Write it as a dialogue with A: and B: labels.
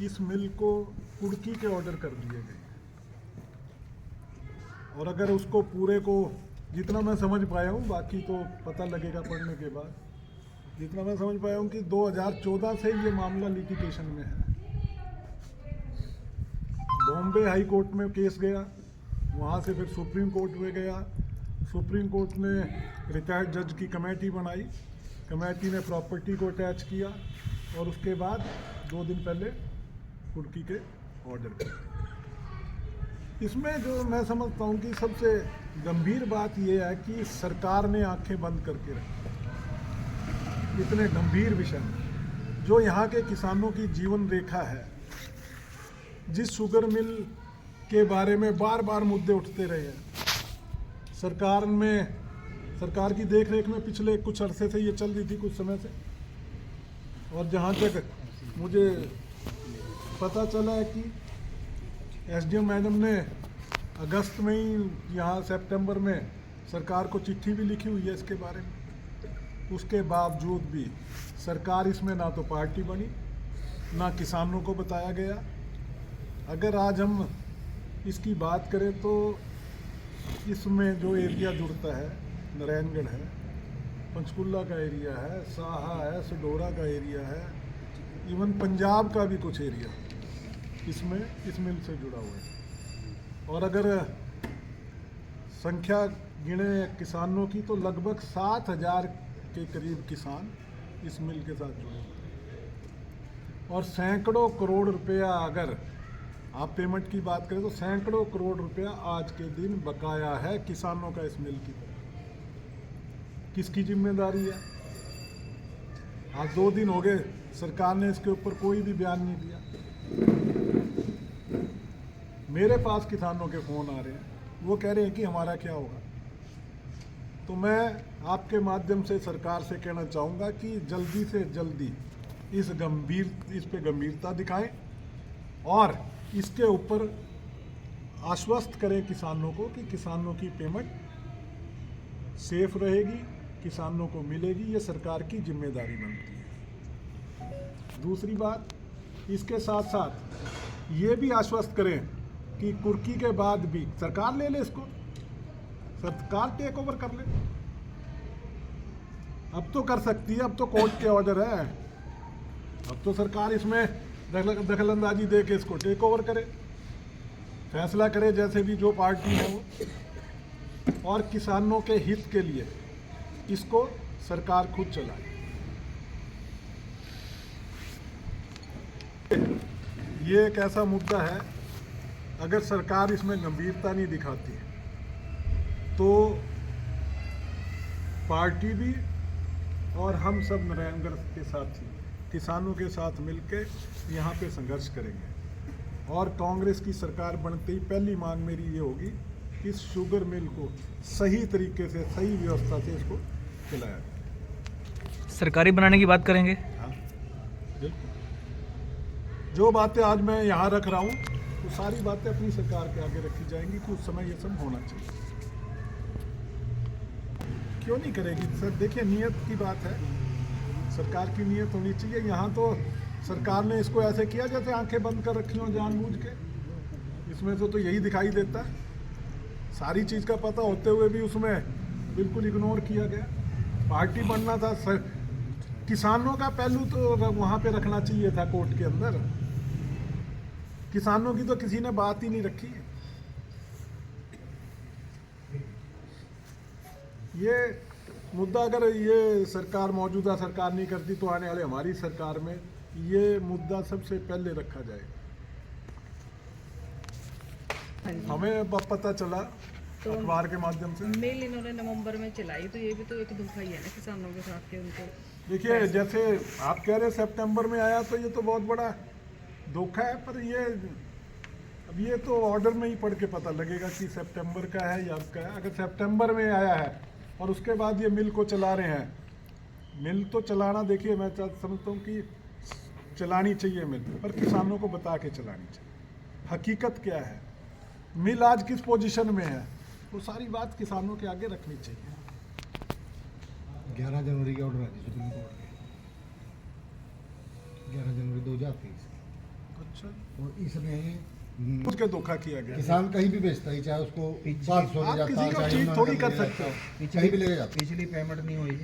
A: इस मिल को कुर्की के ऑर्डर कर दिए गए और अगर उसको पूरे को, जितना मैं समझ पाया हूँ, बाकी तो पता लगेगा पढ़ने के बाद, जितना मैं समझ पाया हूँ कि 2014 से ये मामला लिटिगेशन में है। बॉम्बे हाई कोर्ट में केस गया, वहाँ से फिर सुप्रीम कोर्ट में गया। सुप्रीम कोर्ट ने रिटायर्ड जज की कमेटी बनाई, कमेटी ने प्रॉपर्टी को अटैच किया और उसके बाद 2 दिन पहले कुर्की के ऑर्डर कर दिए। इसमें जो मैं समझता हूँ कि सबसे गंभीर बात यह है कि सरकार ने आंखें बंद करके रखी इतने गंभीर विषय में, जो यहाँ के किसानों की जीवन रेखा है। जिस शुगर मिल के बारे में बार बार मुद्दे उठते रहे हैं, सरकार की देखरेख में पिछले कुछ अरसे से ये चल रही थी, कुछ समय से, और जहाँ तक मुझे पता चला है कि एसडीएम मैडम ने अगस्त में ही, यहाँ सितंबर में सरकार को चिट्ठी भी लिखी हुई है इसके बारे में। उसके बावजूद भी सरकार इसमें ना तो पार्टी बनी, ना किसानों को बताया गया। अगर आज हम इसकी बात करें तो इसमें जो एरिया जुड़ता है, नारायणगढ़ है, पंचकुला का एरिया है, साहा है, सडोरा का एरिया है, इवन पंजाब का भी कुछ एरिया इसमें इस मिल से जुड़ा हुआ है। और अगर संख्या गिने किसानों की तो लगभग 7,000 के करीब किसान इस मिल के साथ जुड़े हुए हैं। और सैकड़ों करोड़ रुपया, अगर आप पेमेंट की बात करें तो सैकड़ों करोड़ रुपया आज के दिन बकाया है किसानों का इस मिल की तरफ। किसकी जिम्मेदारी है? आज 2 दिन हो गए, सरकार ने इसके ऊपर कोई भी बयान नहीं दिया। मेरे पास किसानों के फ़ोन आ रहे हैं, वो कह रहे हैं कि हमारा क्या होगा। तो मैं आपके माध्यम से सरकार से कहना चाहूँगा कि जल्दी से जल्दी इस पे गंभीरता दिखाएं और इसके ऊपर आश्वस्त करें किसानों को कि किसानों की पेमेंट सेफ रहेगी, किसानों को मिलेगी। ये सरकार की जिम्मेदारी बनती है। दूसरी बात, इसके साथ साथ ये भी आश्वस्त करें कि कुर्की के बाद भी सरकार ले ले इसको, सरकार टेक ओवर कर ले। अब तो कर सकती है, अब तो कोर्ट के ऑर्डर है, अब तो सरकार इसमें दखलंदाजी दे के इसको टेक ओवर करे, फैसला करे जैसे भी जो पार्टी है वो, और किसानों के हित के लिए इसको सरकार खुद चलाए। ये एक ऐसा मुद्दा है, अगर सरकार इसमें गंभीरता नहीं दिखाती है तो पार्टी भी और हम सब नारायणगढ़ के साथी किसानों के साथ मिलकर यहाँ पे संघर्ष करेंगे। और कांग्रेस की सरकार बनते ही पहली मांग मेरी ये होगी कि इस शुगर मिल को सही तरीके से, सही व्यवस्था से इसको चलाया जाए।
B: सरकारी बनाने की बात करेंगे?
A: हाँ, बिल्कुल। जो बातें आज मैं यहाँ रख रहा हूँ वो सारी बातें अपनी सरकार के आगे रखी जाएंगी कि उस समय ये सब होना चाहिए। क्यों नहीं करेगी सर? देखिए, नियत की बात है, सरकार की नियत होनी चाहिए। यहाँ तो सरकार ने इसको ऐसे किया जैसे आंखें बंद कर रखी हों जानबूझ के। इसमें तो यही दिखाई देता है, सारी चीज़ का पता होते हुए भी उसमें बिल्कुल इग्नोर किया गया। पार्टी बनना था, किसानों का पहलू तो वहाँ पे रखना चाहिए था कोर्ट के अंदर। किसानों की तो किसी ने बात ही नहीं रखी। ये मुद्दा अगर ये सरकार, मौजूदा सरकार नहीं करती तो आने वाले हमारी सरकार में ये मुद्दा सबसे पहले रखा जाएगा। हमें पता चला तो अखबार के माध्यम से
C: मेल इन्होंने नवंबर में चलाई, तो ये भी तो एक धोखा ही है ना किसानों के साथ के उनको।
A: देखिए, जैसे आप कह रहे सितंबर में आया तो ये तो बहुत बड़ा धोखा है, पर ये अब ये तो ऑर्डर में ही पढ़ के पता लगेगा कि सितंबर का है या उसका है। अगर सितंबर में आया है और उसके बाद ये मिल को चला रहे हैं, मिल तो चलाना, देखिए मैं समझता हूँ कि चलानी चाहिए मिल, पर किसानों को बता के चलानी चाहिए। हकीकत क्या है, मिल आज किस पोजीशन में है, वो सारी बात किसानों के आगे रखनी चाहिए।
D: 11 जनवरी का ऑर्डर है सुप्रीम कोर्ट के, 11 जनवरी 2023।
A: अच्छा,
B: और इसमें
A: उसके धोखा किया गया।
B: किसान कहीं भी बेचता है, चाहे उसको 500 ले
A: आप
B: जाता
A: किसी
B: है,
A: को
B: चाहे
A: चीट
B: 900
A: थोड़ी
B: ले
A: कर
B: जाता
A: सकते
B: है,
A: हो।
B: कहीं भी ले जाता है।
D: पिछली पेमेंट नहीं हुई